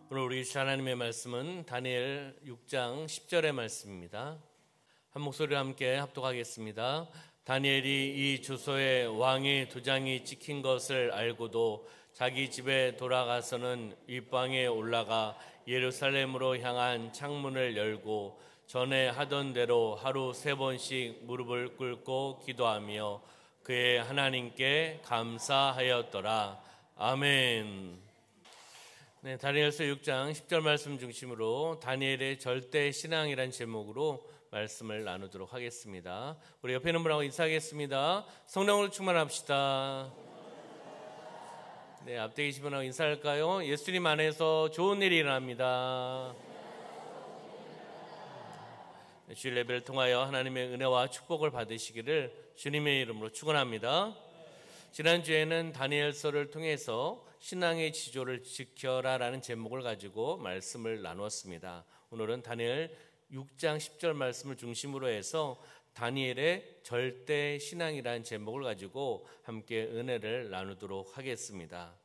오늘 우리 주신 하나님의 말씀은 다니엘 6장 10절의 말씀입니다. 한 목소리로 함께 합독하겠습니다. 다니엘이 이 주소에 왕의 도장이 찍힌 것을 알고도 자기 집에 돌아가서는 윗방에 올라가 예루살렘으로 향한 창문을 열고 전에 하던 대로 하루 3번씩 무릎을 꿇고 기도하며 그의 하나님께 감사하였더라. 아멘. 네, 다니엘서 6장 10절 말씀 중심으로 다니엘의 절대 신앙이란 제목으로 말씀을 나누도록 하겠습니다. 우리 옆에 있는 분하고 인사하겠습니다. 성령으로 충만합시다. 네, 앞에 계신 분하고 인사할까요? 예수님 안에서 좋은 일이 일어납니다. 주일 예배를 통하여 하나님의 은혜와 축복을 받으시기를 주님의 이름으로 축원합니다. 지난주에는 다니엘서를 통해서 신앙의 지조를 지켜라라는 제목을 가지고 말씀을 나누었습니다. 오늘은 다니엘 6장 10절 말씀을 중심으로 해서 다니엘의 절대 신앙이라는 제목을 가지고 함께 은혜를 나누도록 하겠습니다.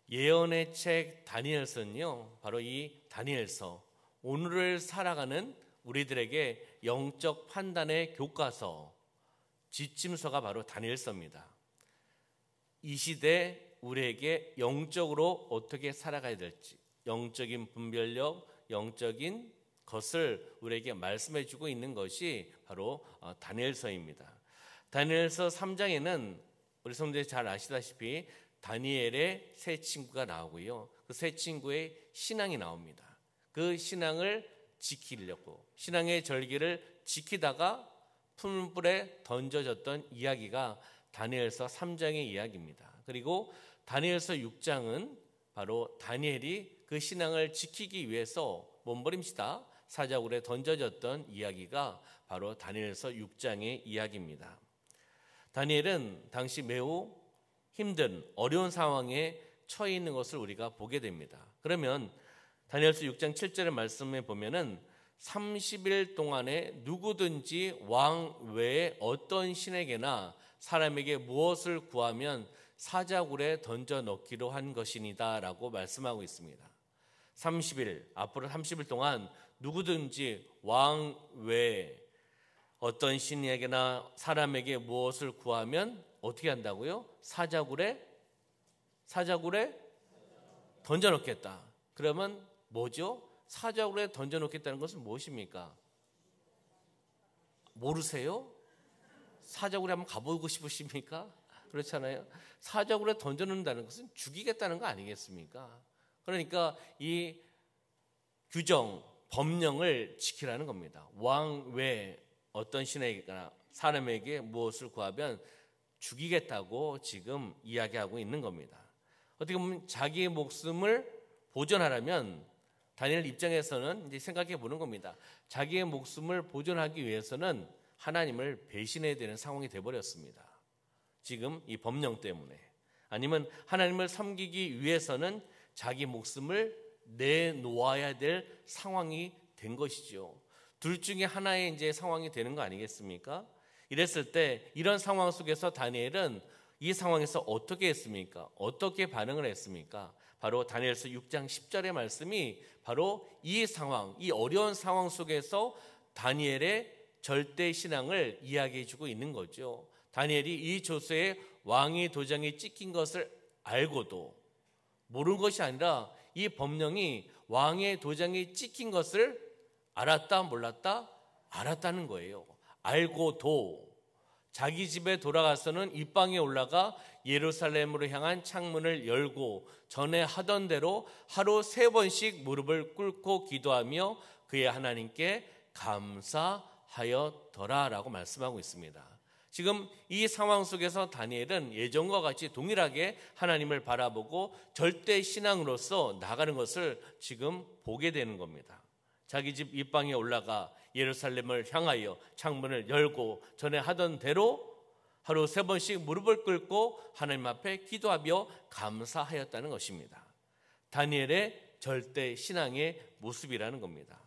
예언의 책 다니엘서는요, 바로 이 다니엘서, 오늘을 살아가는 우리들에게 영적 판단의 교과서, 지침서가 바로 다니엘서입니다. 이 시대 우리에게 영적으로 어떻게 살아가야 될지, 영적인 분별력, 영적인 것을 우리에게 말씀해 주고 있는 것이 바로 다니엘서입니다. 다니엘서 3장에는 우리 성도들이 잘 아시다시피 다니엘의 세 친구가 나오고요, 그 세 친구의 신앙이 나옵니다. 그 신앙을 지키려고, 신앙의 절기를 지키다가 풀물에 던져졌던 이야기가 다니엘서 3장의 이야기입니다. 그리고 다니엘서 6장은 바로 다니엘이 그 신앙을 지키기 위해서 몸부림치다 사자굴에 던져졌던 이야기가 바로 다니엘서 6장의 이야기입니다. 다니엘은 당시 매우 힘든 어려운 상황에 처해 있는 것을 우리가 보게 됩니다. 그러면 다니엘서 6장 7절의 말씀에 보면은 30일 동안에 누구든지 왕 외에 어떤 신에게나 사람에게 무엇을 구하면 사자굴에 던져 넣기로 한 것이니다 라고 말씀하고 있습니다. 30일, 앞으로 30일 동안 누구든지 왕 외에 어떤 신에게나 사람에게 무엇을 구하면 어떻게 한다고요? 사자굴에 던져 넣겠다. 그러면 뭐죠? 사자굴에 던져 놓겠다는 것은 무엇입니까? 모르세요? 사자굴에 한번 가보고 싶으십니까? 그렇잖아요. 사자굴에 던져 놓는다는 것은 죽이겠다는 거 아니겠습니까? 그러니까 이 규정, 법령을 지키라는 겁니다. 왕 외에 어떤 신에게나 사람에게 무엇을 구하면 죽이겠다고 지금 이야기하고 있는 겁니다. 어떻게 보면 자기의 목숨을 보존하려면 다니엘 입장에서는 이제 생각해 보는 겁니다. 자기의 목숨을 보존하기 위해서는 하나님을 배신해야 되는 상황이 되어버렸습니다. 지금 이 법령 때문에. 아니면 하나님을 섬기기 위해서는 자기 목숨을 내놓아야 될 상황이 된 것이죠. 둘 중에 하나의 이제 상황이 되는 거 아니겠습니까? 이랬을 때 이런 상황 속에서 다니엘은 이 상황에서 어떻게 했습니까? 어떻게 반응을 했습니까? 바로 다니엘서 6장 10절의 말씀이 바로 이 상황, 이 어려운 상황 속에서 다니엘의 절대 신앙을 이야기해 주고 있는 거죠. 다니엘이 이 조서에 왕의 도장이 찍힌 것을 알고도 모르는 것이 아니라 이 법령이 왕의 도장이 찍힌 것을 알았다 몰랐다? 알았다는 거예요. 알고도 자기 집에 돌아가서는 윗방에 올라가 예루살렘으로 향한 창문을 열고 전에 하던 대로 하루 3번씩 무릎을 꿇고 기도하며 그의 하나님께 감사하였더라 라고 말씀하고 있습니다. 지금 이 상황 속에서 다니엘은 예전과 같이 동일하게 하나님을 바라보고 절대 신앙으로서 나가는 것을 지금 보게 되는 겁니다. 자기 집 윗방에 올라가 예루살렘을 향하여 창문을 열고 전에 하던 대로 하루 3번씩 무릎을 꿇고 하나님 앞에 기도하며 감사하였다는 것입니다. 다니엘의 절대 신앙의 모습이라는 겁니다.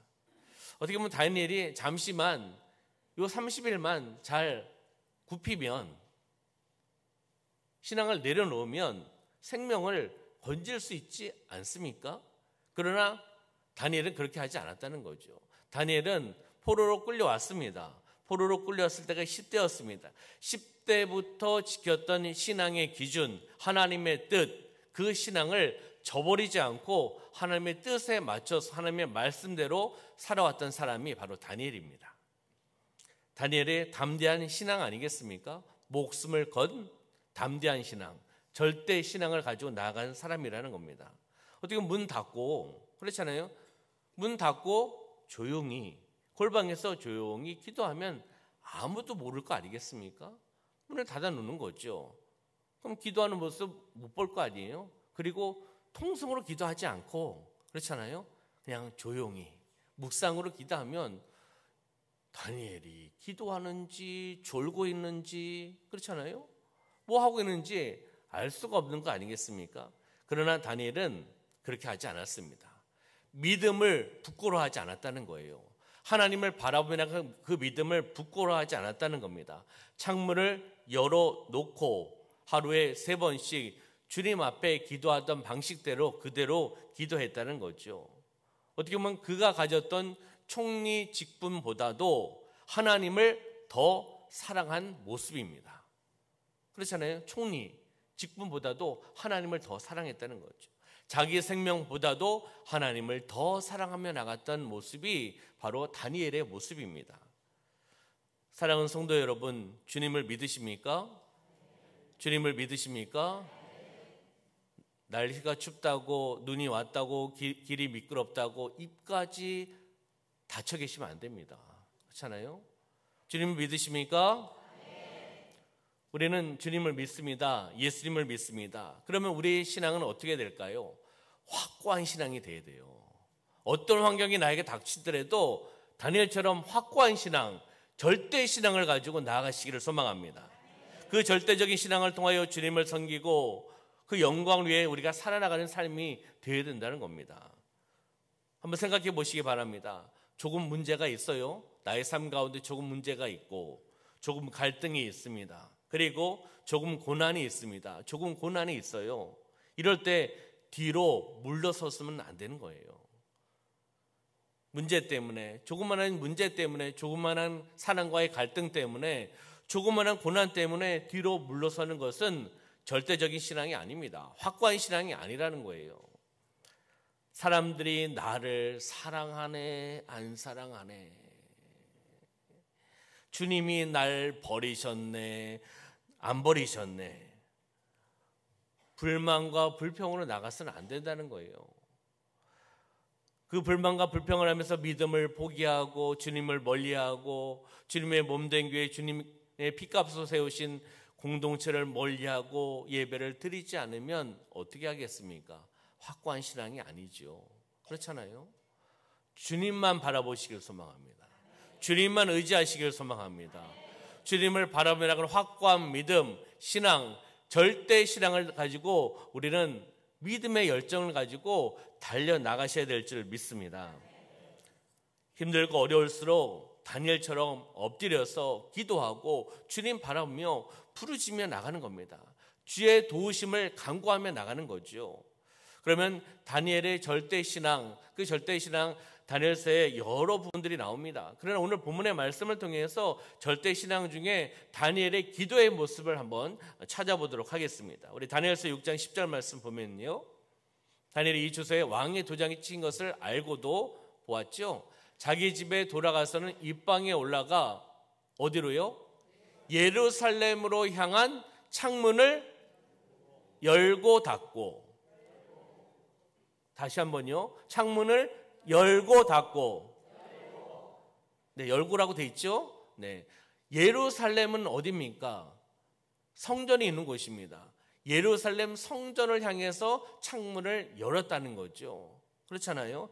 어떻게 보면 다니엘이 잠시만 요 30일만 잘 굽히면, 신앙을 내려놓으면 생명을 건질 수 있지 않습니까? 그러나 다니엘은 그렇게 하지 않았다는 거죠. 다니엘은 포로로 끌려왔습니다. 포로로 끌려왔을 때가 10대였습니다. 10대부터 지켰던 신앙의 기준, 하나님의 뜻, 그 신앙을 저버리지 않고 하나님의 뜻에 맞춰서 하나님의 말씀대로 살아왔던 사람이 바로 다니엘입니다. 다니엘의 담대한 신앙 아니겠습니까? 목숨을 건 담대한 신앙, 절대 신앙을 가지고 나아간 사람이라는 겁니다. 어떻게 문 닫고, 그렇잖아요. 문 닫고 조용히 골방에서 조용히 기도하면 아무도 모를 거 아니겠습니까? 문을 닫아 놓는 거죠. 그럼 기도하는 모습 못 볼 거 아니에요? 그리고 통성으로 기도하지 않고, 그렇잖아요. 그냥 조용히 묵상으로 기도하면 다니엘이 기도하는지 졸고 있는지, 그렇잖아요. 뭐 하고 있는지 알 수가 없는 거 아니겠습니까? 그러나 다니엘은 그렇게 하지 않았습니다. 믿음을 부끄러워하지 않았다는 거예요. 하나님을 바라보며 그 믿음을 부끄러워하지 않았다는 겁니다. 창문을 열어놓고 하루에 3번씩 주님 앞에 기도하던 방식대로 그대로 기도했다는 거죠. 어떻게 보면 그가 가졌던 총리 직분보다도 하나님을 더 사랑한 모습입니다. 그렇잖아요. 총리 직분보다도 하나님을 더 사랑했다는 거죠. 자기 생명보다도 하나님을 더 사랑하며 나갔던 모습이 바로 다니엘의 모습입니다. 사랑하는 성도 여러분, 주님을 믿으십니까? 주님을 믿으십니까? 날씨가 춥다고, 눈이 왔다고, 길이 미끄럽다고 입까지 닫혀 계시면 안 됩니다. 그렇잖아요? 주님을 믿으십니까? 우리는 주님을 믿습니다. 예수님을 믿습니다. 그러면 우리의 신앙은 어떻게 될까요? 확고한 신앙이 돼야 돼요. 어떤 환경이 나에게 닥치더라도 다니엘처럼 확고한 신앙, 절대 신앙을 가지고 나아가시기를 소망합니다. 그 절대적인 신앙을 통하여 주님을 섬기고 그 영광을 위해 우리가 살아나가는 삶이 되어야 된다는 겁니다. 한번 생각해 보시기 바랍니다. 조금 문제가 있어요. 나의 삶 가운데 조금 문제가 있고 조금 갈등이 있습니다. 그리고 조금 고난이 있습니다. 조금 고난이 있어요. 이럴 때 뒤로 물러섰으면 안 되는 거예요. 문제 때문에, 조그마한 문제 때문에, 조그마한 사랑과의 갈등 때문에, 조그마한 고난 때문에 뒤로 물러서는 것은 절대적인 신앙이 아닙니다. 확고한 신앙이 아니라는 거예요. 사람들이 나를 사랑하네, 안 사랑하네. 주님이 날 버리셨네, 안 버리셨네. 불만과 불평으로 나가서는 안 된다는 거예요. 그 불만과 불평을 하면서 믿음을 포기하고 주님을 멀리하고 주님의 몸된 교회, 주님의 피값으로 세우신 공동체를 멀리하고 예배를 드리지 않으면 어떻게 하겠습니까? 확고한 신앙이 아니죠. 그렇잖아요. 주님만 바라보시길 소망합니다. 주님만 의지하시길 소망합니다. 주님을 바라보며 나가는 확고한 믿음, 신앙, 절대 신앙을 가지고 우리는 믿음의 열정을 가지고 달려나가셔야 될 줄 믿습니다. 힘들고 어려울수록 다니엘처럼 엎드려서 기도하고 주님 바라보며 부르짖며 나가는 겁니다. 주의 도우심을 간구하며 나가는 거죠. 그러면 다니엘의 절대신앙, 그 절대신앙 다니엘서에 여러 부분들이 나옵니다. 그러나 오늘 본문의 말씀을 통해서 절대신앙 중에 다니엘의 기도의 모습을 한번 찾아보도록 하겠습니다. 우리 다니엘서 6장 10절 말씀 보면요, 다니엘이 이 주소에 왕의 도장이 찍힌 것을 알고도 보았죠. 자기 집에 돌아가서는 입방에 올라가 어디로요? 예루살렘으로 향한 창문을 열고 닫고, 다시 한번요, 창문을 열고 닫고. 네, 열고라고 돼 있죠? 네. 예루살렘은 어디입니까? 성전이 있는 곳입니다. 예루살렘 성전을 향해서 창문을 열었다는 거죠. 그렇잖아요.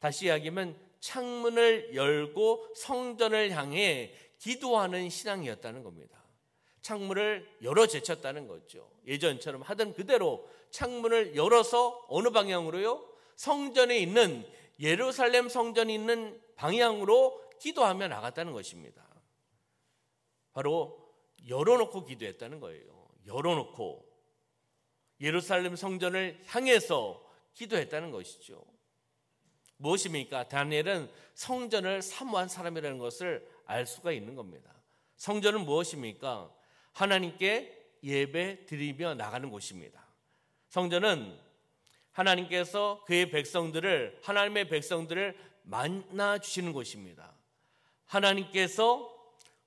다시 이야기하면 창문을 열고 성전을 향해 기도하는 신앙이었다는 겁니다. 창문을 열어 제쳤다는 거죠. 예전처럼 하던 그대로 창문을 열어서 어느 방향으로요? 성전에 있는, 예루살렘 성전이 있는 방향으로 기도하며 나갔다는 것입니다. 바로 열어놓고 기도했다는 거예요. 열어놓고 예루살렘 성전을 향해서 기도했다는 것이죠. 무엇입니까? 다니엘은 성전을 사모한 사람이라는 것을 알 수가 있는 겁니다. 성전은 무엇입니까? 하나님께 예배 드리며 나가는 곳입니다. 성전은 하나님께서 그의 백성들을, 하나님의 백성들을 만나 주시는 곳입니다. 하나님께서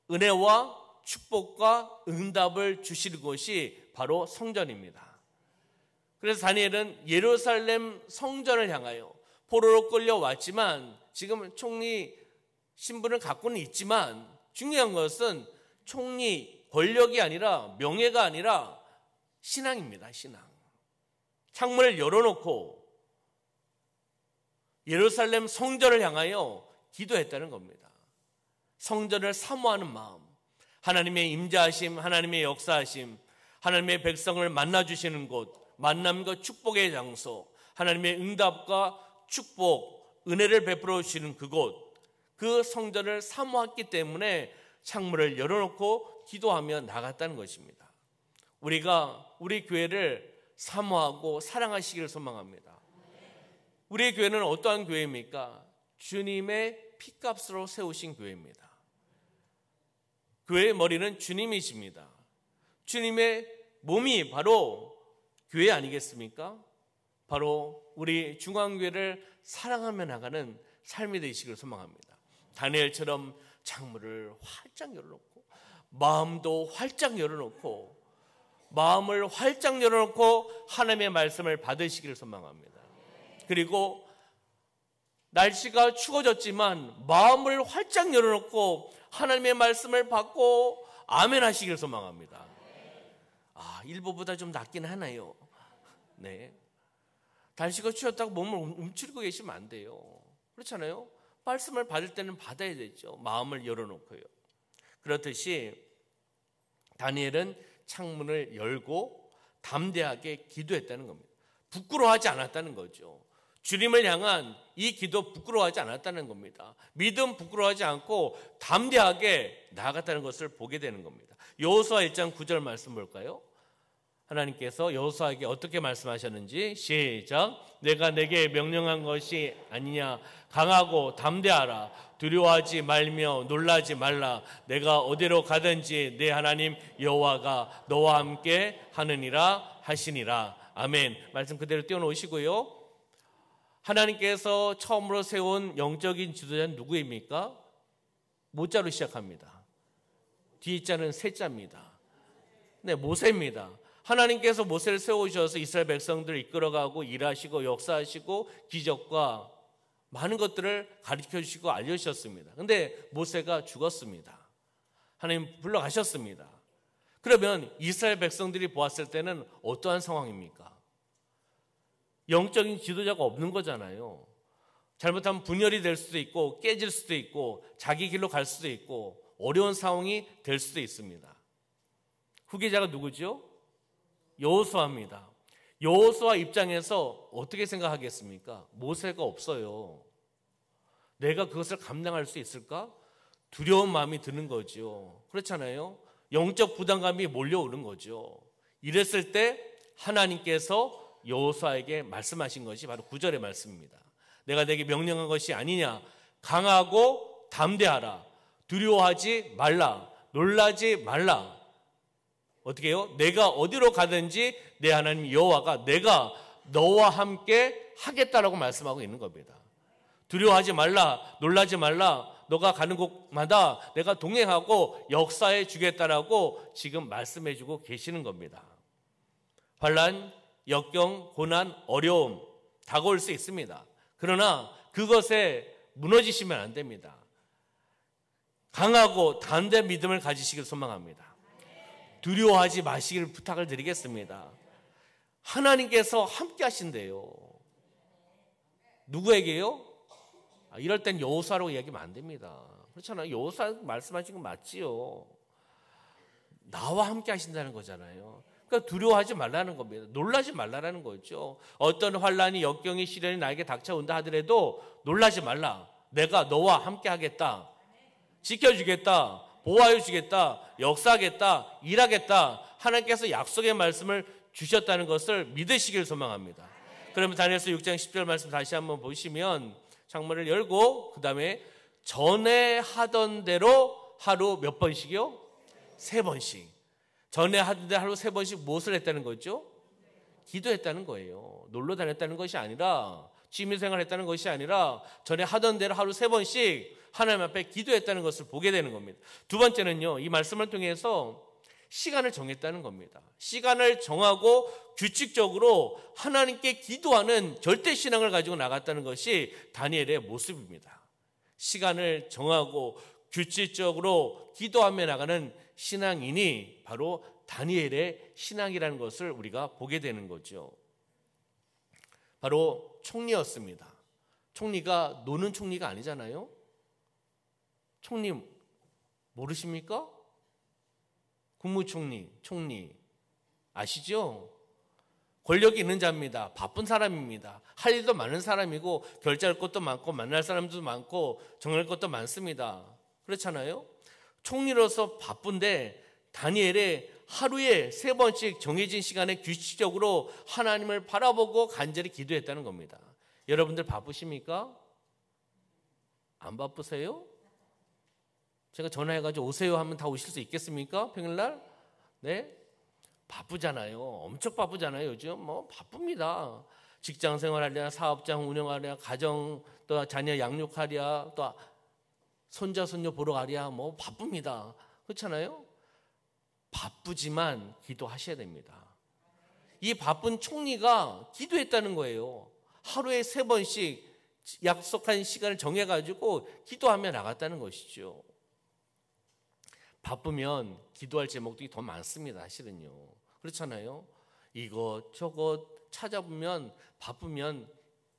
은혜와 축복과 응답을 주시는 곳이 바로 성전입니다. 그래서 다니엘은 예루살렘 성전을 향하여 포로로 끌려왔지만 지금 총리 신분을 갖고는 있지만 중요한 것은 총리 권력이 아니라 명예가 아니라 신앙입니다. 신앙. 창문을 열어놓고 예루살렘 성전을 향하여 기도했다는 겁니다. 성전을 사모하는 마음, 하나님의 임재하심, 하나님의 역사하심, 하나님의 백성을 만나주시는 곳, 만남과 축복의 장소, 하나님의 응답과 축복, 은혜를 베풀어 주시는 그곳, 그 성전을 사모했기 때문에 창문을 열어놓고 기도하며 나갔다는 것입니다. 우리가 우리 교회를 사모하고 사랑하시기를 소망합니다. 우리의 교회는 어떠한 교회입니까? 주님의 피값으로 세우신 교회입니다. 교회의 머리는 주님이십니다. 주님의 몸이 바로 교회 아니겠습니까? 바로 우리 중앙교회를 사랑하며 나가는 삶이 되시기를 소망합니다. 다니엘처럼 창문을 활짝 열어놓고 마음도 활짝 열어놓고 마음을 활짝 열어놓고 하나님의 말씀을 받으시기를 소망합니다. 그리고 날씨가 추워졌지만 마음을 활짝 열어놓고 하나님의 말씀을 받고 아멘 하시기를 소망합니다. 일부보다 좀 낫긴 하나요? 네. 날씨가 추웠다고 몸을 움츠리고 계시면 안 돼요. 그렇잖아요? 말씀을 받을 때는 받아야 되죠. 마음을 열어놓고요. 그렇듯이 다니엘은 창문을 열고 담대하게 기도했다는 겁니다. 부끄러워하지 않았다는 거죠. 주님을 향한 이 기도 부끄러워하지 않았다는 겁니다. 믿음 부끄러워하지 않고 담대하게 나아갔다는 것을 보게 되는 겁니다. 여호수아 1장 9절 말씀 볼까요? 하나님께서 여호수아에게 어떻게 말씀하셨는지 시작. 내가 내게 명령한 것이 아니냐. 강하고 담대하라. 두려워하지 말며 놀라지 말라. 내가 어디로 가든지 내 하나님 여호와가 너와 함께 하느니라 하시니라. 아멘. 말씀 그대로 띄워놓으시고요. 하나님께서 처음으로 세운 영적인 지도자는 누구입니까? 모자로 시작합니다. 뒤자는 세자입니다. 네, 모세입니다. 하나님께서 모세를 세우셔서 이스라엘 백성들을 이끌어가고 일하시고 역사하시고 기적과 많은 것들을 가르쳐주시고 알려주셨습니다. 그런데 모세가 죽었습니다. 하나님 불러가셨습니다. 그러면 이스라엘 백성들이 보았을 때는 어떠한 상황입니까? 영적인 지도자가 없는 거잖아요. 잘못하면 분열이 될 수도 있고 깨질 수도 있고 자기 길로 갈 수도 있고 어려운 상황이 될 수도 있습니다. 후계자가 누구죠? 여호수아입니다. 여호수아 입장에서 어떻게 생각하겠습니까? 모세가 없어요. 내가 그것을 감당할 수 있을까? 두려운 마음이 드는 거죠. 그렇잖아요. 영적 부담감이 몰려오는 거죠. 이랬을 때 하나님께서 여호수아에게 말씀하신 것이 바로 9절의 말씀입니다. 내가 내게 명령한 것이 아니냐. 강하고 담대하라. 두려워하지 말라. 놀라지 말라. 어떻게 해요? 내가 어디로 가든지 내 하나님 여호와가 내가 너와 함께 하겠다라고 말씀하고 있는 겁니다. 두려워하지 말라. 놀라지 말라. 너가 가는 곳마다 내가 동행하고 역사해 주겠다라고 지금 말씀해 주고 계시는 겁니다. 환난, 역경, 고난, 어려움 다가올 수 있습니다. 그러나 그것에 무너지시면 안 됩니다. 강하고 담대한 믿음을 가지시길 소망합니다. 두려워하지 마시길 부탁을 드리겠습니다. 하나님께서 함께 하신대요. 누구에게요? 이럴 땐 여호수아라고 이야기하면 안 됩니다. 그렇잖아요. 여호수아 말씀하신 건 맞지요. 나와 함께 하신다는 거잖아요. 그러니까 두려워하지 말라는 겁니다. 놀라지 말라는 거죠. 어떤 환난이, 역경이, 시련이 나에게 닥쳐온다 하더라도 놀라지 말라. 내가 너와 함께 하겠다. 지켜주겠다. 보호하여 주겠다. 역사하겠다. 일하겠다. 하나님께서 약속의 말씀을 주셨다는 것을 믿으시길 소망합니다. 그러면 다니엘서 6장 10절 말씀 다시 한번 보시면 창문을 열고 그 다음에 전에 하던 대로 하루 몇 번씩이요? 3번씩. 전에 하던 대로 하루 3번씩 무엇을 했다는 거죠? 기도했다는 거예요. 놀러 다녔다는 것이 아니라, 취미생활 했다는 것이 아니라 전에 하던 대로 하루 3번씩 하나님 앞에 기도했다는 것을 보게 되는 겁니다. 두 번째는요, 이 말씀을 통해서 시간을 정했다는 겁니다. 시간을 정하고 규칙적으로 하나님께 기도하는 절대신앙을 가지고 나갔다는 것이 다니엘의 모습입니다. 시간을 정하고 규칙적으로 기도하며 나가는 신앙인이 바로 다니엘의 신앙이라는 것을 우리가 보게 되는 거죠. 바로 총리였습니다. 총리가 노는 총리가 아니잖아요. 총리 모르십니까? 국무총리, 총리 아시죠? 권력이 있는 자입니다. 바쁜 사람입니다. 할 일도 많은 사람이고 결제할 것도 많고 만날 사람도 많고 정할 것도 많습니다. 그렇잖아요? 총리로서 바쁜데 다니엘의 하루에 3번씩 정해진 시간에 규칙적으로 하나님을 바라보고 간절히 기도했다는 겁니다. 여러분들 바쁘십니까? 안 바쁘세요? 제가 전화해가지고 오세요 하면 다 오실 수 있겠습니까? 평일날? 네? 바쁘잖아요. 엄청 바쁘잖아요. 요즘 뭐 바쁩니다. 직장 생활하랴, 사업장 운영하랴, 가정 또 자녀 양육하랴, 또 손자 손녀 보러 가랴, 뭐 바쁩니다. 그렇잖아요? 바쁘지만 기도하셔야 됩니다. 이 바쁜 총리가 기도했다는 거예요. 하루에 3번씩 약속한 시간을 정해가지고 기도하며 나갔다는 것이죠. 바쁘면 기도할 제목들이 더 많습니다. 사실은요. 그렇잖아요. 이것 저것 찾아보면 바쁘면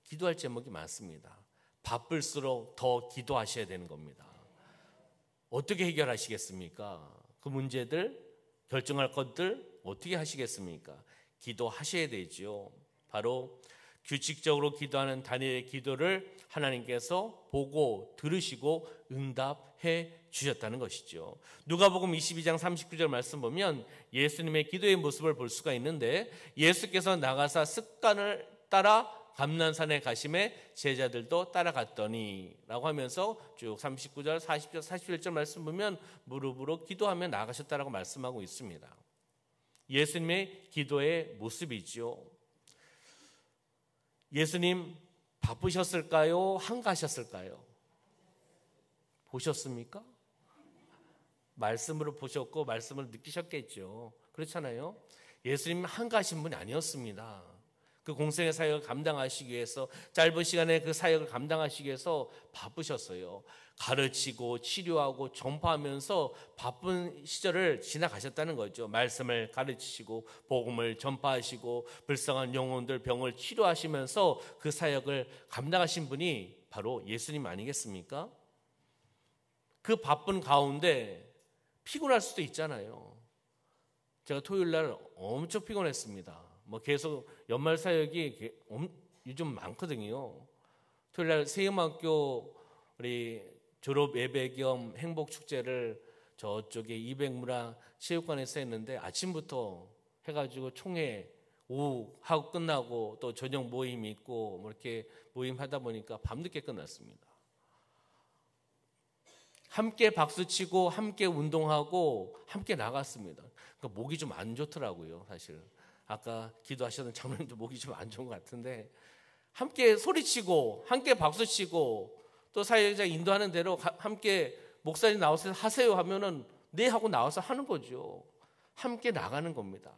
기도할 제목이 많습니다. 바쁠수록 더 기도하셔야 되는 겁니다. 어떻게 해결하시겠습니까? 그 문제들, 결정할 것들 어떻게 하시겠습니까? 기도하셔야 되죠. 바로 규칙적으로 기도하는 다니엘의 기도를 하나님께서 보고 들으시고 응답해 주셨다는 것이죠. 누가복음 22장 39절 말씀 보면 예수님의 기도의 모습을 볼 수가 있는데, 예수께서 나가사 습관을 따라 감난산에 가심에 제자들도 따라갔더니 라고 하면서 쭉 39절, 40절, 41절 말씀 보면 무릎으로 기도하며 나가셨다라고 말씀하고 있습니다. 예수님의 기도의 모습이죠. 예수님 바쁘셨을까요? 한가하셨을까요? 보셨습니까? 말씀으로 보셨고 말씀을 느끼셨겠죠. 그렇잖아요. 예수님 한가하신 분이 아니었습니다. 그 공생의 사역을 감당하시기 위해서, 짧은 시간에 그 사역을 감당하시기 위해서 바쁘셨어요. 가르치고 치료하고 전파하면서 바쁜 시절을 지나가셨다는 거죠. 말씀을 가르치시고 복음을 전파하시고 불쌍한 영혼들 병을 치료하시면서 그 사역을 감당하신 분이 바로 예수님 아니겠습니까? 그 바쁜 가운데 피곤할 수도 있잖아요. 제가 토요일 날 엄청 피곤했습니다. 뭐 계속 연말 사역이 요즘 많거든요. 토요일 날 세음학교 우리 졸업 예배 겸 행복 축제를 저쪽에 200문화 체육관에서 했는데, 아침부터 해가지고 총회 오후 하고 끝나고 또 저녁 모임 있고 뭐 이렇게 모임 하다 보니까 밤늦게 끝났습니다. 함께 박수치고 함께 운동하고 함께 나갔습니다. 그러니까 목이 좀 안 좋더라고요, 사실. 아까 기도하셨던 장로님도 목이 좀 안 좋은 것 같은데, 함께 소리치고 함께 박수치고 또 사역자 인도하는 대로 함께 목사님 나와서 하세요 하면은 네 하고 나와서 하는 거죠. 함께 나가는 겁니다.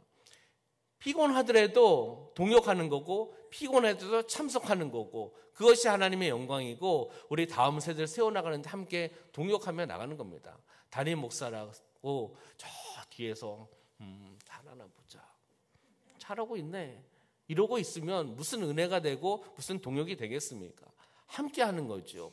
피곤하더라도 동역하는 거고 피곤해도 참석하는 거고, 그것이 하나님의 영광이고 우리 다음 세대를 세워나가는데 함께 동역하며 나가는 겁니다. 담임 목사라고 저 뒤에서 잘하나 보자, 잘하고 있네 이러고 있으면 무슨 은혜가 되고 무슨 동역이 되겠습니까? 함께 하는 거죠.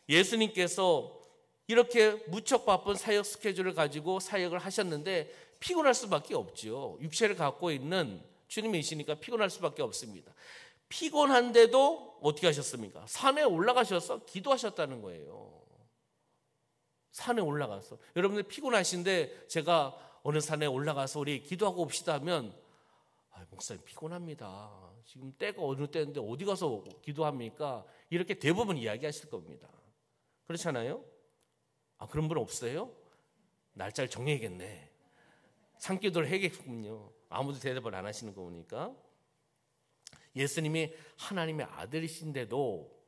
예수님께서 이렇게 무척 바쁜 사역 스케줄을 가지고 사역을 하셨는데 피곤할 수밖에 없죠. 육체를 갖고 있는 주님이시니까 피곤할 수밖에 없습니다. 피곤한데도 어떻게 하셨습니까? 산에 올라가셔서 기도하셨다는 거예요. 산에 올라가서. 여러분들 피곤하신데 제가 어느 산에 올라가서 우리 기도하고 옵시다 하면, 목사님 피곤합니다. 지금 때가 어느 때인데 어디 가서 기도합니까? 이렇게 대부분 이야기하실 겁니다. 그렇잖아요? 그런 분 없어요? 날짜를 정해야겠네. 산기도를 해야겠군요. 아무도 대답을 안 하시는 거 보니까. 예수님이 하나님의 아들이신데도,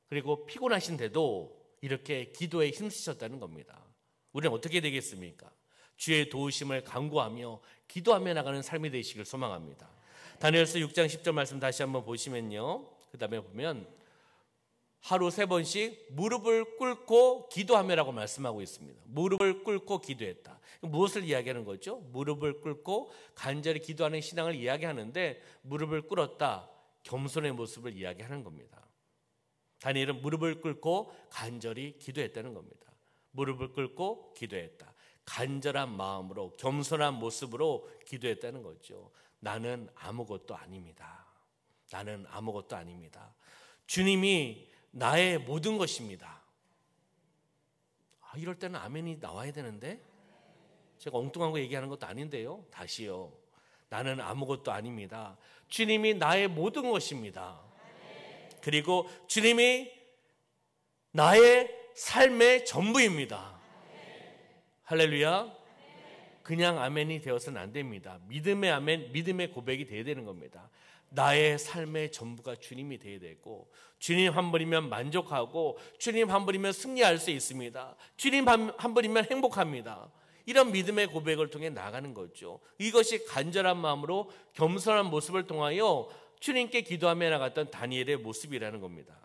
그리고 피곤하신데도 이렇게 기도에 힘쓰셨다는 겁니다. 우리는 어떻게 되겠습니까? 주의 도우심을 간구하며 기도하며 나가는 삶이 되시길 소망합니다. 다니엘서 6장 10절 말씀 다시 한번 보시면요, 그 다음에 보면 하루 3번씩 무릎을 꿇고 기도하며라고 말씀하고 있습니다. 무릎을 꿇고 기도했다. 무엇을 이야기하는 거죠? 무릎을 꿇고 간절히 기도하는 신앙을 이야기하는데, 무릎을 꿇었다, 겸손의 모습을 이야기하는 겁니다. 다니엘은 무릎을 꿇고 간절히 기도했다는 겁니다. 무릎을 꿇고 기도했다. 간절한 마음으로, 겸손한 모습으로 기도했다는 거죠. 나는 아무것도 아닙니다. 나는 아무것도 아닙니다. 주님이 나의 모든 것입니다. 이럴 때는 아멘이 나와야 되는데, 제가 엉뚱한 거 얘기하는 것도 아닌데요. 다시요. 나는 아무것도 아닙니다. 주님이 나의 모든 것입니다. 그리고 주님이 나의 삶의 전부입니다. 할렐루야. 그냥 아멘이 되어서는 안 됩니다. 믿음의 아멘, 믿음의 고백이 되어야 되는 겁니다. 나의 삶의 전부가 주님이 되어야 되고, 주님 한 분이면 만족하고, 주님 한 분이면 승리할 수 있습니다. 주님 한 분이면 행복합니다. 이런 믿음의 고백을 통해 나가는 거죠. 이것이 간절한 마음으로 겸손한 모습을 통하여 주님께 기도하며 나갔던 다니엘의 모습이라는 겁니다.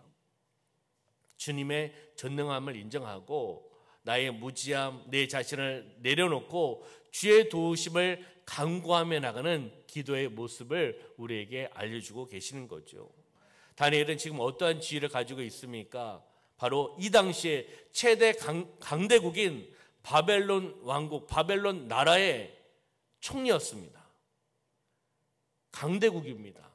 주님의 전능함을 인정하고 나의 무지함, 내 자신을 내려놓고 주의 도우심을 간구하며 나가는 기도의 모습을 우리에게 알려주고 계시는 거죠. 다니엘은 지금 어떠한 지위를 가지고 있습니까? 바로 이 당시에 최대 강대국인 바벨론 왕국, 바벨론 나라의 총리였습니다. 강대국입니다.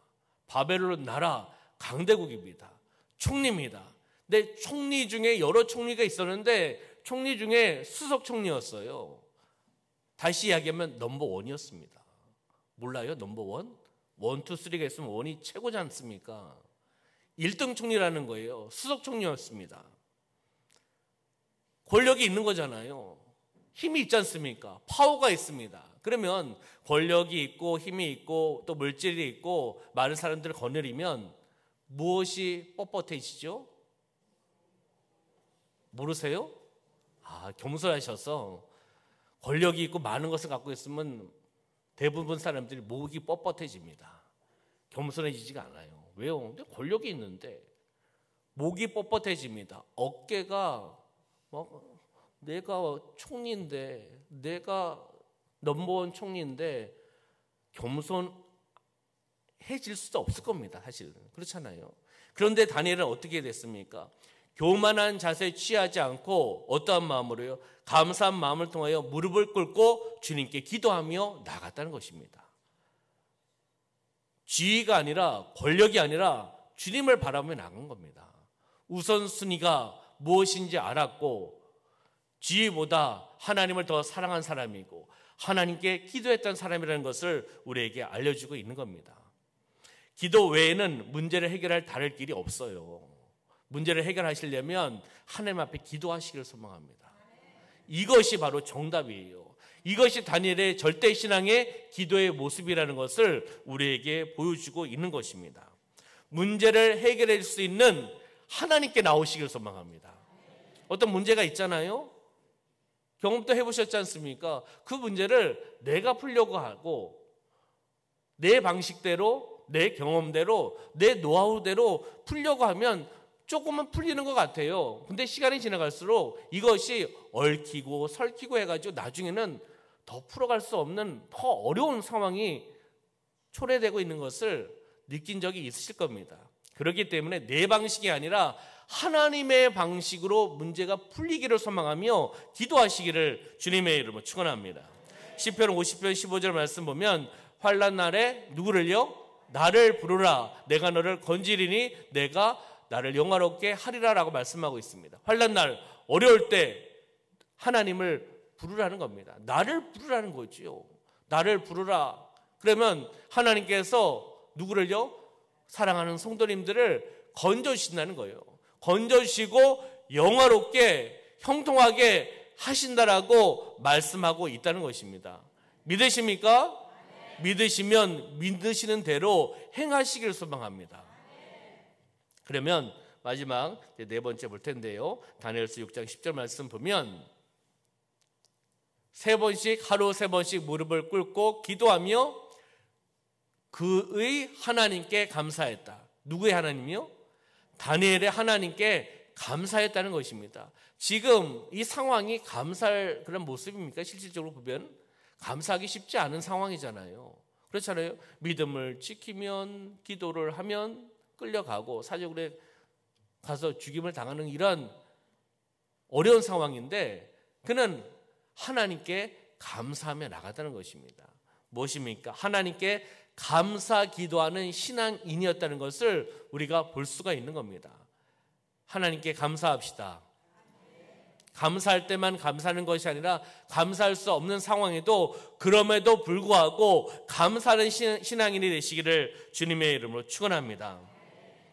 바벨론 나라 강대국입니다. 총리입니다. 근데 총리 중에 여러 총리가 있었는데 총리 중에 수석 총리였어요. 다시 이야기하면 넘버원이었습니다. 몰라요? 넘버원? 1, 2, 3가 있으면 원이 최고지 않습니까? 1등 총리라는 거예요. 수석 총리였습니다. 권력이 있는 거잖아요. 힘이 있지 않습니까? 파워가 있습니다. 그러면 권력이 있고 힘이 있고 또 물질이 있고 많은 사람들을 거느리면 무엇이 뻣뻣해지죠? 모르세요? 겸손하셔서 권력이 있고 많은 것을 갖고 있으면 대부분 사람들이 목이 뻣뻣해집니다. 겸손해지지가 않아요. 왜요? 근데 권력이 있는데 목이 뻣뻣해집니다. 어깨가 내가 총리인데, 내가 넘버원 총리인데 겸손해질 수도 없을 겁니다. 사실은 그렇잖아요. 그런데 다니엘은 어떻게 됐습니까? 교만한 자세 취하지 않고 어떠한 마음으로요? 감사한 마음을 통하여 무릎을 꿇고 주님께 기도하며 나갔다는 것입니다. 지위가 아니라, 권력이 아니라 주님을 바라보며 나간 겁니다. 우선순위가 무엇인지 알았고 지위보다 하나님을 더 사랑한 사람이고 하나님께 기도했던 사람이라는 것을 우리에게 알려주고 있는 겁니다. 기도 외에는 문제를 해결할 다른 길이 없어요. 문제를 해결하시려면 하나님 앞에 기도하시기를 소망합니다. 이것이 바로 정답이에요. 이것이 다니엘의 절대신앙의 기도의 모습이라는 것을 우리에게 보여주고 있는 것입니다. 문제를 해결할 수 있는 하나님께 나오시기를 소망합니다. 어떤 문제가 있잖아요. 경험도 해보셨지 않습니까? 그 문제를 내가 풀려고 하고 내 방식대로, 내 경험대로, 내 노하우대로 풀려고 하면 조금은 풀리는 것 같아요. 근데 시간이 지나갈수록 이것이 얽히고 설키고 해가지고 나중에는 더 풀어갈 수 없는 더 어려운 상황이 초래되고 있는 것을 느낀 적이 있으실 겁니다. 그렇기 때문에 내 방식이 아니라 하나님의 방식으로 문제가 풀리기를 소망하며 기도하시기를 주님의 이름으로 축원합니다. 시편 50편 15절 말씀 보면 환난 날에 누구를요? 나를 부르라. 내가 너를 건지리니 내가 나를 영화롭게 하리라 라고 말씀하고 있습니다. 환난 날 어려울 때 하나님을 부르라는 겁니다. 나를 부르라는 거지요. 나를 부르라. 그러면 하나님께서 누구를요? 사랑하는 성도님들을 건져주신다는 거예요. 건져주시고 영화롭게 형통하게 하신다라고 말씀하고 있다는 것입니다. 믿으십니까? 믿으시면 믿으시는 대로 행하시기를 소망합니다. 그러면 마지막 네 번째 볼 텐데요. 다니엘서 6장 10절 말씀 보면 하루 세 번씩 무릎을 꿇고 기도하며 그의 하나님께 감사했다. 누구의 하나님이요? 다니엘의 하나님께 감사했다는 것입니다. 지금 이 상황이 감사할 그런 모습입니까? 실질적으로 보면 감사하기 쉽지 않은 상황이잖아요. 그렇잖아요. 믿음을 지키면, 기도를 하면 끌려가고 사적으로 가서 죽임을 당하는 이런 어려운 상황인데 그는 하나님께 감사하며 나갔다는 것입니다. 무엇입니까? 하나님께 감사 기도하는 신앙인이었다는 것을 우리가 볼 수가 있는 겁니다. 하나님께 감사합시다. 감사할 때만 감사하는 것이 아니라 감사할 수 없는 상황에도 그럼에도 불구하고 감사하는 신앙인이 되시기를 주님의 이름으로 축원합니다.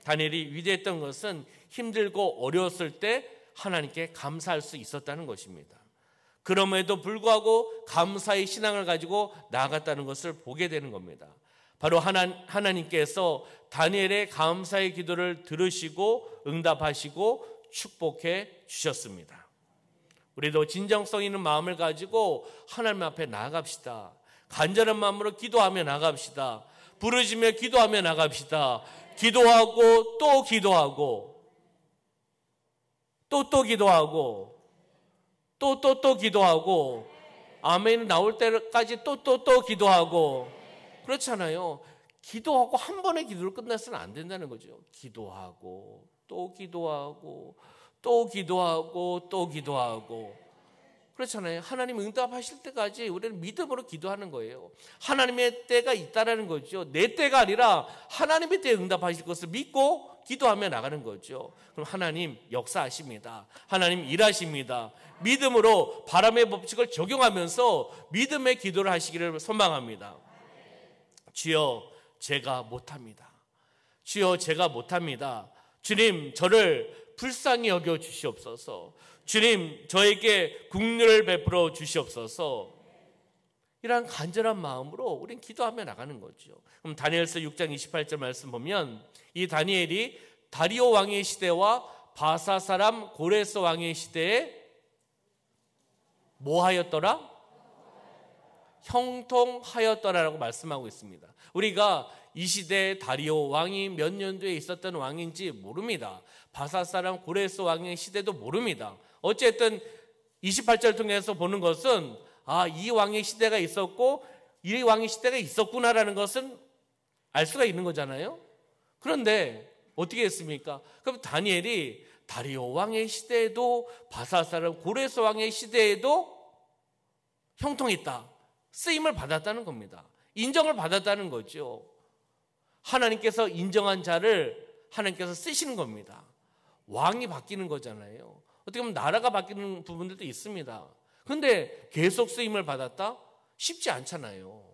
다니엘이 위대했던 것은 힘들고 어려웠을 때 하나님께 감사할 수 있었다는 것입니다. 그럼에도 불구하고 감사의 신앙을 가지고 나아갔다는 것을 보게 되는 겁니다. 바로 하나님께서 다니엘의 감사의 기도를 들으시고 응답하시고 축복해 주셨습니다. 우리도 진정성 있는 마음을 가지고 하나님 앞에 나아갑시다. 간절한 마음으로 기도하며 나아갑시다. 부르짖으며 기도하며 나아갑시다. 기도하고 또 기도하고 또 기도하고 또 기도하고 아멘 나올 때까지 또 기도하고 그렇잖아요. 기도하고 한 번의 기도를 끝내서는 안 된다는 거죠. 기도하고 또 기도하고 또 기도하고 또 기도하고 그렇잖아요. 하나님 응답하실 때까지 우리는 믿음으로 기도하는 거예요. 하나님의 때가 있다라는 거죠. 내 때가 아니라 하나님의 때에 응답하실 것을 믿고 기도하며 나가는 거죠. 그럼 하나님 역사하십니다. 하나님 일하십니다. 믿음으로 바람의 법칙을 적용하면서 믿음의 기도를 하시기를 소망합니다. 주여 제가 못합니다. 주여 제가 못합니다. 주님 저를 불쌍히 여겨 주시옵소서. 주님 저에게 긍휼을 베풀어 주시옵소서. 이러한 간절한 마음으로 우리는 기도하며 나가는 거죠. 그럼 다니엘서 6장 28절 말씀 보면 이 다니엘이 다리오 왕의 시대와 바사 사람 고레스 왕의 시대에 뭐 하였더라? 형통하였더라라고 말씀하고 있습니다. 우리가 이 시대에 다리오 왕이 몇 년도에 있었던 왕인지 모릅니다. 바사 사람 고레스 왕의 시대도 모릅니다. 어쨌든 28절 통해서 보는 것은 이 왕의 시대가 있었고 이 왕의 시대가 있었구나라는 것은 알 수가 있는 거잖아요. 그런데 어떻게 했습니까? 그럼 다니엘이 다리오 왕의 시대에도 바사 사람 고레스 왕의 시대에도 형통했다. 쓰임을 받았다는 겁니다. 인정을 받았다는 거죠. 하나님께서 인정한 자를 하나님께서 쓰시는 겁니다. 왕이 바뀌는 거잖아요. 어떻게 보면 나라가 바뀌는 부분들도 있습니다. 그런데 계속 쓰임을 받았다? 쉽지 않잖아요.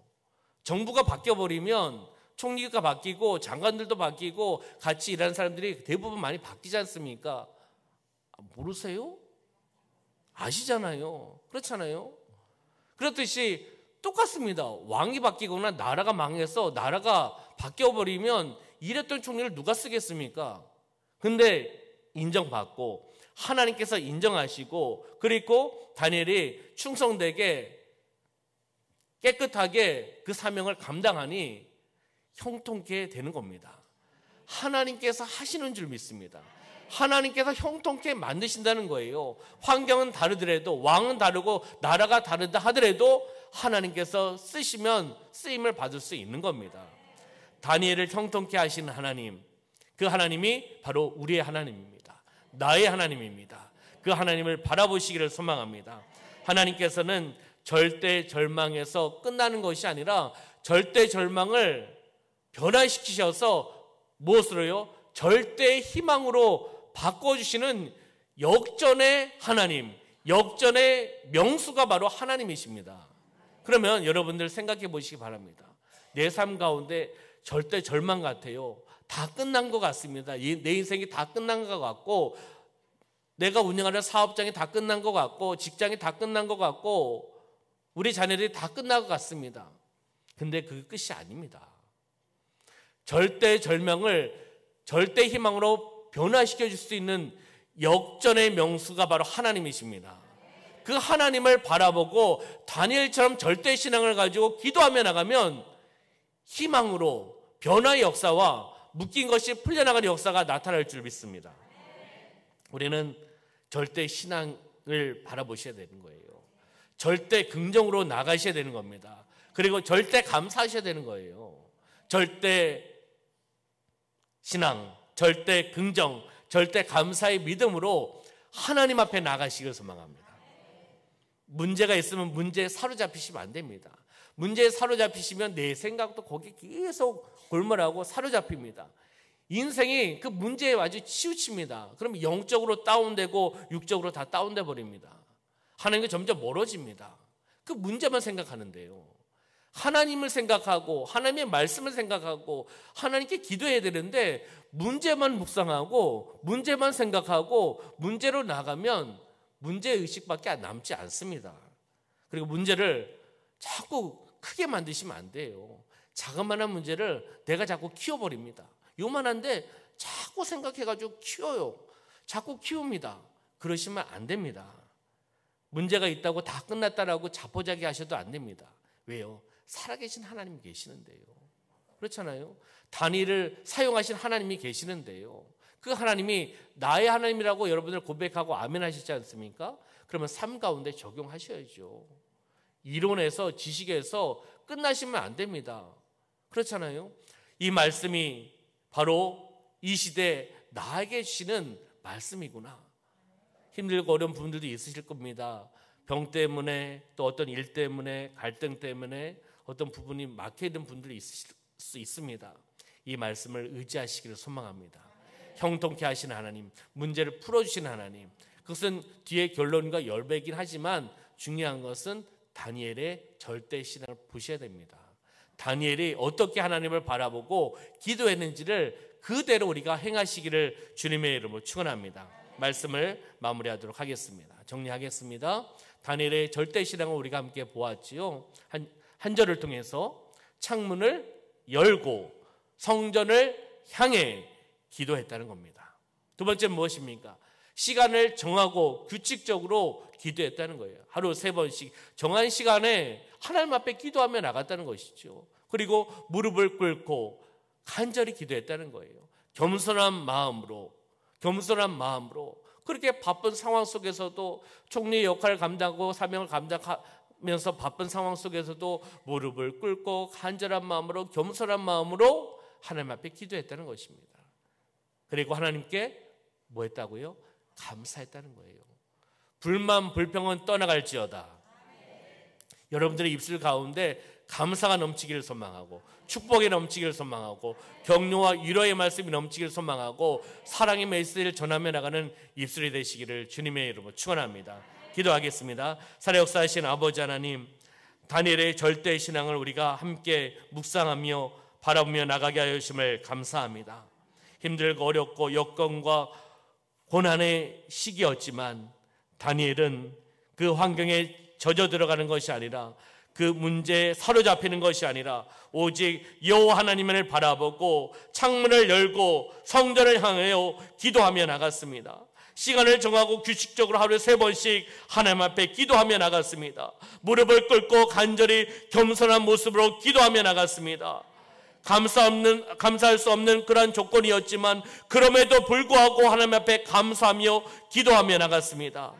정부가 바뀌어버리면 총리가 바뀌고 장관들도 바뀌고 같이 일하는 사람들이 대부분 많이 바뀌지 않습니까? 모르세요? 아시잖아요. 그렇잖아요. 그렇듯이 똑같습니다. 왕이 바뀌거나 나라가 망해서 나라가 바뀌어버리면 일했던 총리를 누가 쓰겠습니까? 근데 인정받고 하나님께서 인정하시고 그리고 다니엘이 충성되게 깨끗하게 그 사명을 감당하니 형통케 되는 겁니다. 하나님께서 하시는 줄 믿습니다. 하나님께서 형통케 만드신다는 거예요. 환경은 다르더라도 왕은 다르고 나라가 다르다 하더라도 하나님께서 쓰시면 쓰임을 받을 수 있는 겁니다. 다니엘을 형통케 하시는 하나님, 그 하나님이 바로 우리의 하나님입니다. 나의 하나님입니다. 그 하나님을 바라보시기를 소망합니다. 하나님께서는 절대 절망에서 끝나는 것이 아니라 절대 절망을 변화시키셔서 무엇으로요? 절대 희망으로 바꿔주시는 역전의 하나님, 역전의 명수가 바로 하나님이십니다. 그러면 여러분들 생각해 보시기 바랍니다. 내 삶 가운데 절대 절망 같아요. 다 끝난 것 같습니다. 내 인생이 다 끝난 것 같고, 내가 운영하는 사업장이 다 끝난 것 같고, 직장이 다 끝난 것 같고, 우리 자녀들이 다 끝난 것 같습니다. 근데 그게 끝이 아닙니다. 절대절명을 절대 희망으로 변화시켜 줄 수 있는 역전의 명수가 바로 하나님이십니다. 그 하나님을 바라보고 다니엘처럼 절대 신앙을 가지고 기도하며 나가면 희망으로 변화의 역사와 묶인 것이 풀려나가는 역사가 나타날 줄 믿습니다. 우리는 절대 신앙을 바라보셔야 되는 거예요. 절대 긍정으로 나가셔야 되는 겁니다. 그리고 절대 감사하셔야 되는 거예요. 절대 신앙, 절대 긍정, 절대 감사의 믿음으로 하나님 앞에 나가시길 소망합니다. 문제가 있으면 문제에 사로잡히시면 안 됩니다. 문제에 사로잡히시면 내 생각도 거기에 계속 골몰하고 사로잡힙니다. 인생이 그 문제에 아주 치우칩니다. 그럼 영적으로 다운되고 육적으로 다 다운돼 버립니다. 하나님과 점점 멀어집니다. 그 문제만 생각하는데요. 하나님을 생각하고 하나님의 말씀을 생각하고 하나님께 기도해야 되는데 문제만 묵상하고 문제만 생각하고 문제로 나가면 문제의식밖에 남지 않습니다. 그리고 문제를 자꾸 크게 만드시면 안 돼요. 자그마한 문제를 내가 자꾸 키워버립니다. 요만한데 자꾸 생각해가지고 키워요. 자꾸 키웁니다. 그러시면 안 됩니다. 문제가 있다고 다 끝났다라고 자포자기 하셔도 안 됩니다. 왜요? 살아계신 하나님이 계시는데요. 그렇잖아요. 다니엘을 사용하신 하나님이 계시는데요. 그 하나님이 나의 하나님이라고 여러분들 고백하고 아멘 하시지 않습니까? 그러면 삶 가운데 적용하셔야죠. 이론에서 지식에서 끝나시면 안 됩니다. 그렇잖아요. 이 말씀이 바로 이 시대에 나에게 주시는 말씀이구나. 힘들고 어려운 분들도 있으실 겁니다. 병 때문에 또 어떤 일 때문에 갈등 때문에 어떤 부분이 막혀있는 분들이 있으실 수 있습니다. 이 말씀을 의지하시기를 소망합니다. 형통케 하시는 하나님, 문제를 풀어주시는 하나님, 그것은 뒤에 결론과 열배긴 하지만 중요한 것은 다니엘의 절대 신앙을 보셔야 됩니다. 다니엘이 어떻게 하나님을 바라보고 기도했는지를 그대로 우리가 행하시기를 주님의 이름으로 축원합니다. 말씀을 마무리하도록 하겠습니다. 정리하겠습니다. 다니엘의 절대 신앙을 우리가 함께 보았지요. 한 절을 통해서 창문을 열고 성전을 향해 기도했다는 겁니다. 두 번째는 무엇입니까? 시간을 정하고 규칙적으로 기도했다는 거예요. 하루 3번씩 정한 시간에 하나님 앞에 기도하며 나갔다는 것이죠. 그리고 무릎을 꿇고 간절히 기도했다는 거예요. 겸손한 마음으로 그렇게 바쁜 상황 속에서도 총리의 역할을 감당하고 사명을 감당하면서 바쁜 상황 속에서도 무릎을 꿇고 간절한 마음으로 겸손한 마음으로 하나님 앞에 기도했다는 것입니다. 그리고 하나님께 뭐 했다고요? 감사했다는 거예요. 불만 불평은 떠나갈지어다. 여러분들의 입술 가운데 감사가 넘치기를 소망하고 축복이 넘치기를 소망하고 격려와 위로의 말씀이 넘치기를 소망하고 사랑의 메시지를 전하며 나가는 입술이 되시기를 주님의 이름으로 축원합니다. 기도하겠습니다. 살아 역사하신 아버지 하나님, 다니엘의 절대 신앙을 우리가 함께 묵상하며 바라보며 나가게 하여 주심을 감사합니다. 힘들고 어렵고 여건과 고난의 시기였지만 다니엘은 그 환경에 젖어 들어가는 것이 아니라 그 문제에 사로잡히는 것이 아니라 오직 여호와 하나님을 바라보고 창문을 열고 성전을 향하여 기도하며 나갔습니다. 시간을 정하고 규칙적으로 하루에 3번씩 하나님 앞에 기도하며 나갔습니다. 무릎을 꿇고 간절히 겸손한 모습으로 기도하며 나갔습니다. 감사할 수 없는 그러한 조건이었지만 그럼에도 불구하고 하나님 앞에 감사하며 기도하며 나갔습니다.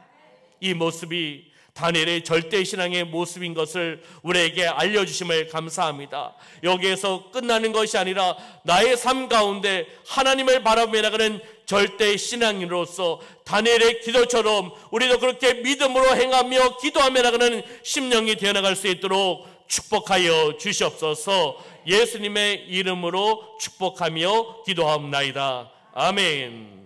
이 모습이 다니엘의 절대 신앙의 모습인 것을 우리에게 알려주심을 감사합니다. 여기에서 끝나는 것이 아니라 나의 삶 가운데 하나님을 바라보며 나가는 절대 신앙인으로서 다니엘의 기도처럼 우리도 그렇게 믿음으로 행하며 기도하며 나가는 심령이 되어나갈 수 있도록 축복하여 주시옵소서. 예수님의 이름으로 축복하며 기도하옵나이다. 아멘.